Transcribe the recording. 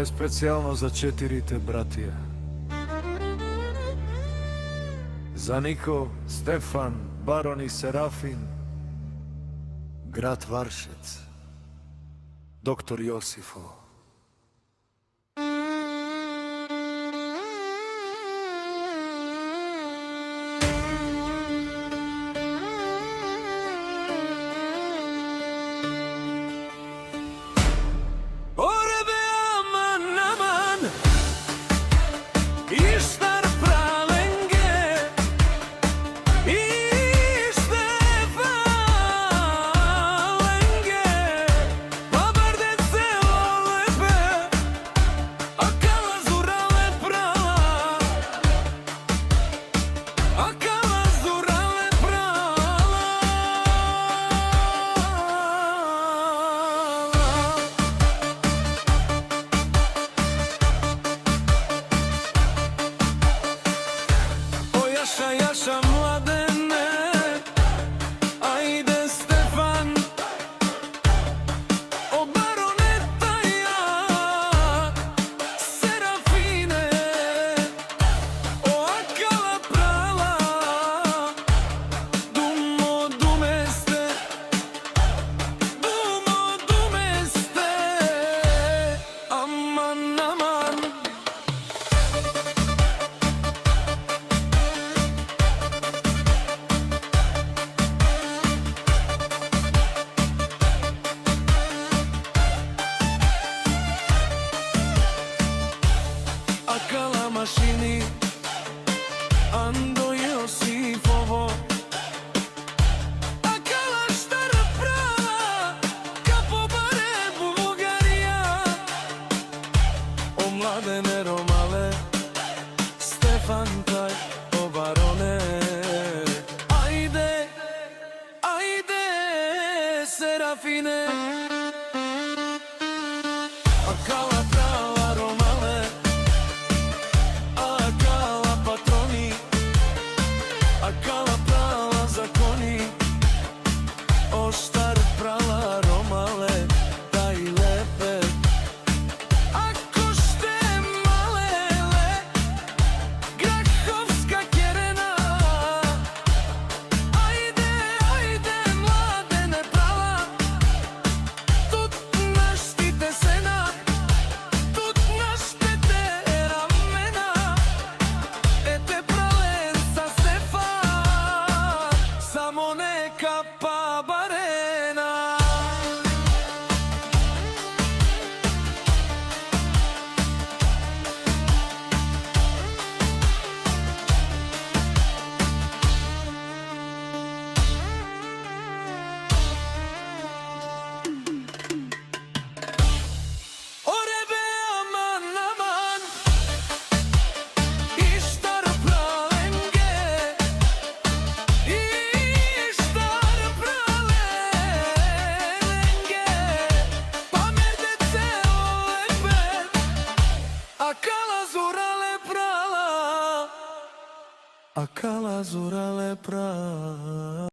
Ова е специјално за 4 братија. За Нико, Стефан, Барон и Серафин, град Варшец, доктор Јосифо. Jaša mladene, ajde Stefan, o baroneta ja, Serafine, o akala prala, dumo dumeste, aman aman. Akala mašini, Ando Josifovo, akala štara prava, kapo bare Bugarija, o mladene Romale, Stefan taj, o barone. Ajde, ajde Serafine, akala prava Romale, akala prala zakoni, oštar prala Romale, taj lepe. Ako šte malele, Grahovska kerena, ajde, ajde mladene prala, tut naštite sena, tut naštete ramena, ete pralen sa Stefan, samo neka pa barena. Orebe aman aman, ištar pralenge, ištar pralenge, pamerde celo lepe, akala zurale prala, akala zurale prala.